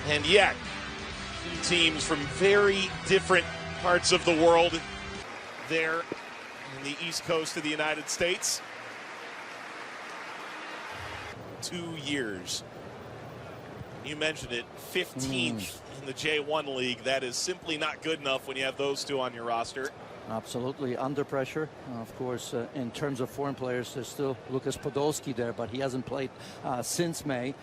And yet, two teams from very different parts of the world there in the East Coast of the United States. 2 years. You mentioned it, 15th in the J1 League. That is simply not good enough when you have those two on your roster. Absolutely under pressure. Of course, in terms of foreign players, there's still Lukas Podolski there, but he hasn't played since May.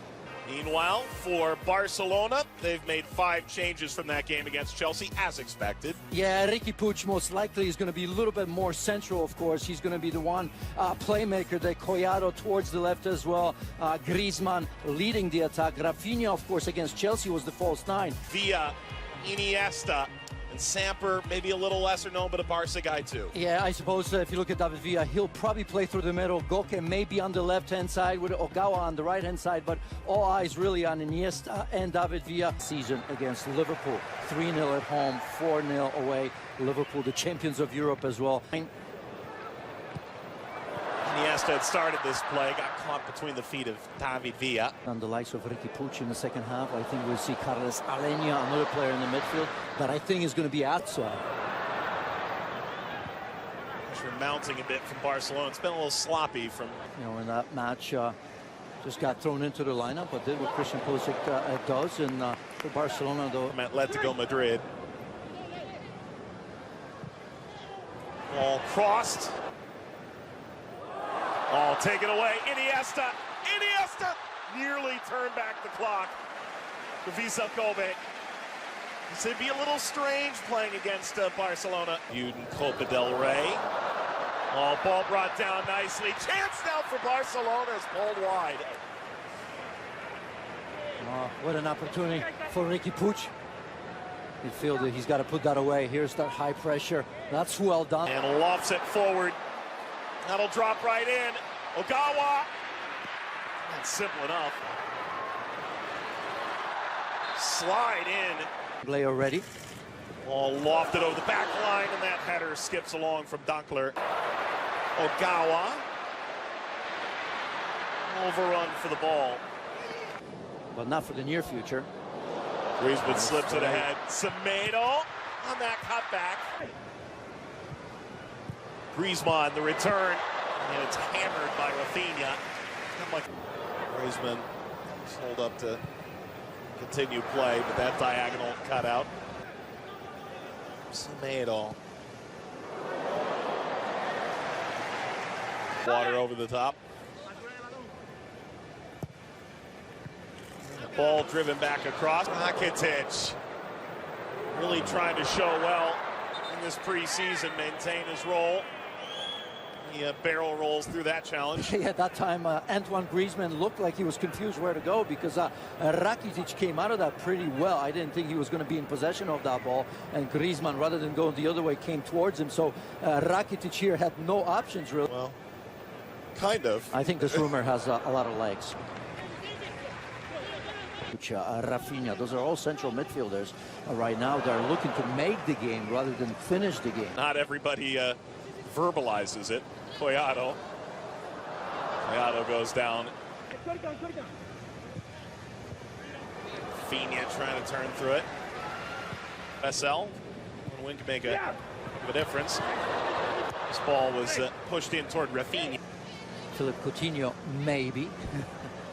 Meanwhile, for Barcelona, they've made 5 changes from that game against Chelsea, as expected. Yeah, Riqui Puig most likely is going to be a little bit more central, of course. He's going to be the one playmaker. They Collado towards the left as well. Griezmann leading the attack. Rafinha, of course, against Chelsea was the false 9. Villa, Iniesta, and Samper, maybe a little lesser known, but a Barca guy too. Yeah, I suppose if you look at David Villa, he'll probably play through the middle. Goke maybe on the left-hand side with Ogawa on the right-hand side, but all eyes really on Iniesta and David Villa. Season against Liverpool, 3-0 at home, 4-0 away. Liverpool, the champions of Europe as well. Iniesta had started this play, got caught between the feet of David Villa. On the likes of Riqui Puig in the second half, I think we'll see Carles Alenia, another player in the midfield, that I think is going to be outside. Pressure mounting a bit from Barcelona. It's been a little sloppy from... You know, in that match, just got thrown into the lineup, but did what Christian Pulisic does. And for Barcelona, though... From Atletico Madrid. Ball crossed. Oh, taken away. Iniesta nearly turned back the clock. Wefisel Kobe. It'd be a little strange playing against Barcelona. Viewed in Copa del Rey. Oh, ball brought down nicely. Chance now for Barcelona is pulled wide. Oh, what an opportunity for Riqui Puig. You feel that he's got to put that away. Here's that high pressure. That's well done. And lofts it forward. That'll drop right in. Ogawa. That's simple enough. Slide in. Play already. Ball lofted over the back line, and that header skips along from Dunkler. Ogawa. Overrun for the ball. But not for the near future. Griezmann slips it ahead. Semedo on that cutback. Griezmann, the return, and it's hammered by Rafinha. Griezmann hold up to continue play, but that diagonal cut out. Semedo. Water over the top. Ball driven back across. Rakitic really trying to show well in this preseason, maintain his role. He barrel rolls through that challenge. Yeah, at that time, Antoine Griezmann looked like he was confused where to go because Rakitic came out of that pretty well. I didn't think he was going to be in possession of that ball. And Griezmann, rather than going the other way, came towards him. So Rakitic here had no options, really. Well, kind of. I think this rumor has a lot of legs. Rafinha, those are all central midfielders. Right now, they're looking to make the game rather than finish the game. Not everybody verbalizes it. Collado goes down. Rafinha trying to turn through it. Wefisel, one win can make a difference. This ball was pushed in toward Rafinha. Philippe Coutinho, maybe.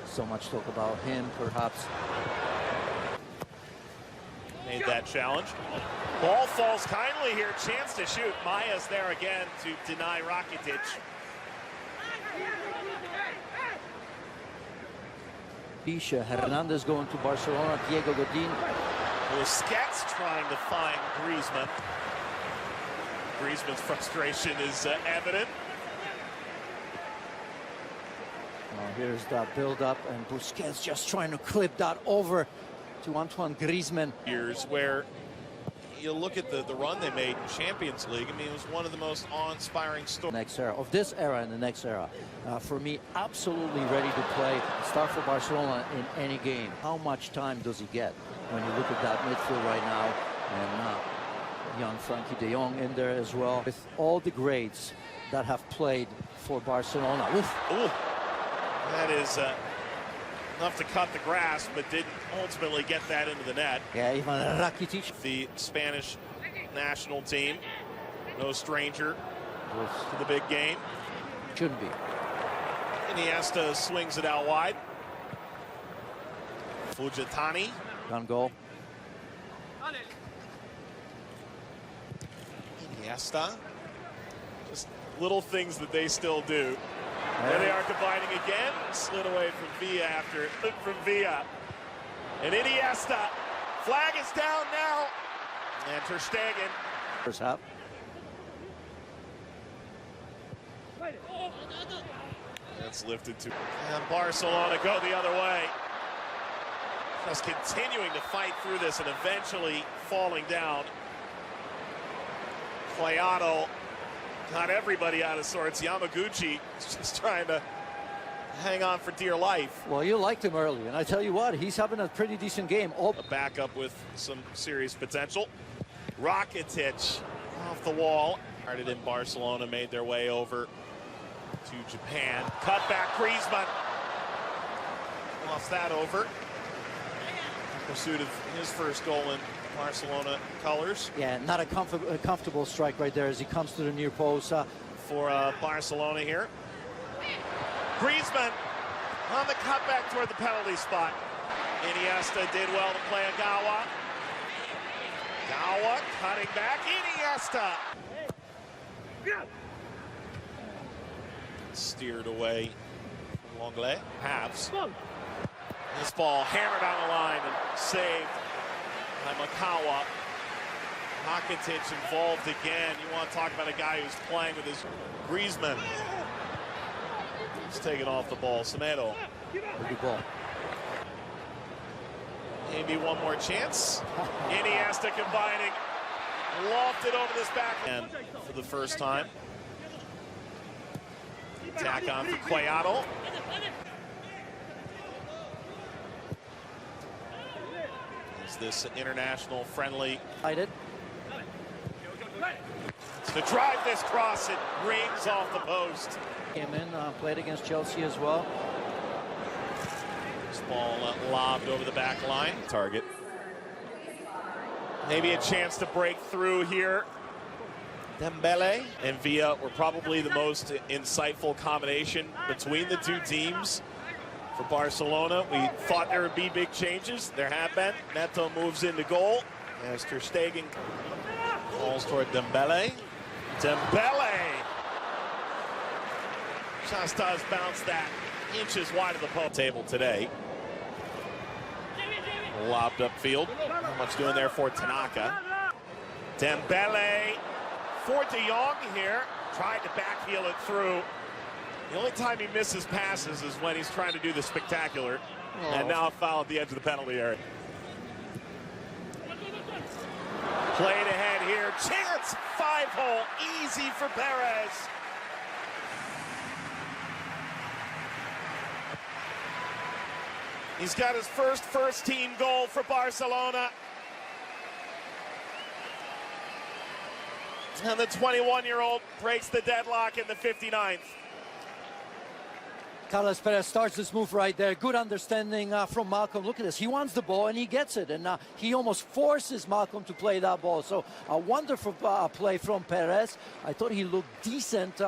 So much talk about him, perhaps. Made that challenge. Ball falls kindly here. Chance to shoot. Maya's there again to deny Rakitic. Pisha, Hernandez going to Barcelona, Diego Godin. Busquets trying to find Griezmann. Griezmann's frustration is evident. Here's that build-up, and Busquets just trying to clip that over to Antoine Griezmann. Years where you look at the run they made in Champions League. I mean, it was one of the most awe-inspiring stories. Next era, of this era and the next era. For me, absolutely ready to play, start for Barcelona in any game. How much time does he get when you look at that midfield right now? And young Frankie de Jong in there as well. With all the grades that have played for Barcelona. Oof. Ooh. That is enough to cut the grass, but didn't ultimately get that into the net. Yeah, Ivan Rakitic. The Spanish national team, no stranger to the big game. Shouldn't be. Iniesta swings it out wide. Fujitani. Gun goal. Iniesta. Just little things that they still do. There they are combining again. Slid away from Villa after from Villa. And Iniesta. Flag is down now. And Ter Stegen. First half. That's lifted to. And Barcelona go the other way. Just continuing to fight through this and eventually falling down. Clayado got everybody out of sorts. Yamaguchi is just trying to hang on for dear life. Well, you liked him early, and I tell you what, he's having a pretty decent game. A backup with some serious potential. Rakitic off the wall. Started in Barcelona, made their way over to Japan. Cut back, Griezmann. Lost that over. In pursuit of his first goal in Barcelona colors. Yeah, not a comfortable strike right there as he comes to the near post. For Barcelona here. Griezmann on the cutback toward the penalty spot. Iniesta did well to play Agawa. Agawa cutting back. Iniesta. Steered away from Longley. Halves. This ball hammered on the line and saved by Makawa. Rakitic involved again. You want to talk about a guy who's playing with his Griezmann. He's taking off the ball. Semedo. Good ball. Maybe one more chance. Iniesta combining. Lofted over this back end for the first time. Attack on for Clayado. Is this international friendly? To drive this cross, it rings off the post. Came in, played against Chelsea as well. This ball lobbed over the back line. Target. Maybe a chance to break through here. Dembele and Villa were probably the most insightful combination between the two teams. For Barcelona, we thought there would be big changes. There have been. Neto moves into goal as Ter Stegen falls toward Dembele. Dembele! Shastas bounced that inches wide of the post table today. Lobbed upfield. Not much doing there for Tanaka. Dembele for De Jong here. Tried to backheel it through. The only time he misses passes is when he's trying to do the spectacular. Oh. And now a foul at the edge of the penalty area. Played ahead here. Chance, 5-hole. Easy for Perez. He's got his first team goal for Barcelona. And the 21-year-old breaks the deadlock in the 59th. Carlos Perez starts this move right there. Good understanding from Malcolm. Look at this. He wants the ball and he gets it. And he almost forces Malcolm to play that ball. So a wonderful play from Perez. I thought he looked decent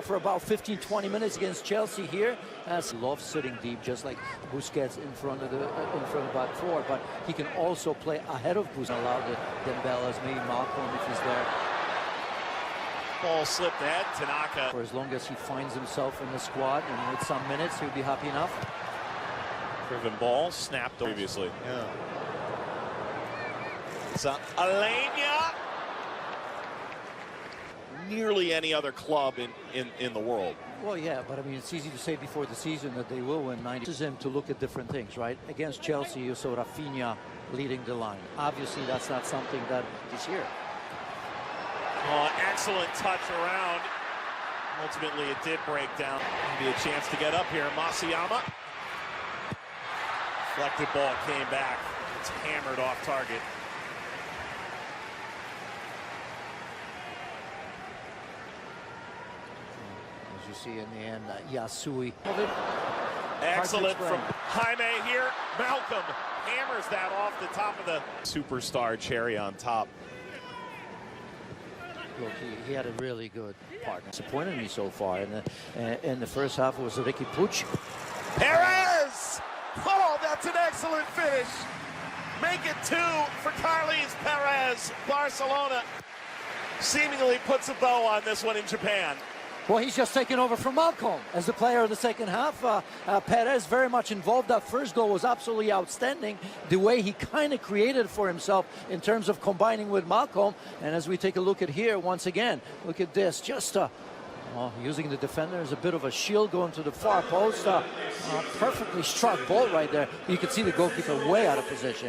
for about 15-20 minutes against Chelsea here. Loves sitting deep, just like Busquets in front of the back four. But he can also play ahead of Busquets. Allow the Dembele's, maybe Malcolm if he's there. Ball slipped ahead. Tanaka. For as long as he finds himself in the squad and with some minutes, he'll be happy enough. Driven ball snapped previously. Yeah. So Alenia. Nearly any other club in the world. Well, yeah, but I mean, it's easy to say before the season that they will win 90. This is him to look at different things, right? Against Chelsea, you saw Rafinha leading the line. Obviously, that's not something that is here. Oh, excellent touch around. Ultimately, it did break down. Maybe a chance to get up here. Masayama. Deflected ball came back. It's hammered off target. As you see in the end, Yasui. Excellent from Jaime here. Malcolm hammers that off the top of the superstar cherry on top. Look, he had a really good partner. Disappointed me so far. In the first half, it was Ricky Puig. Perez! Oh, that's an excellent finish. Make it 2 for Carles Perez. Barcelona seemingly puts a bow on this one in Japan. Well, he's just taken over from Malcolm as the player of the second half. Perez very much involved. That first goal was absolutely outstanding. The way he kind of created for himself in terms of combining with Malcolm. And as we take a look at here, once again, look at this. Just using the defender as a bit of a shield going to the far post. Perfectly struck ball right there. You can see the goalkeeper way out of position.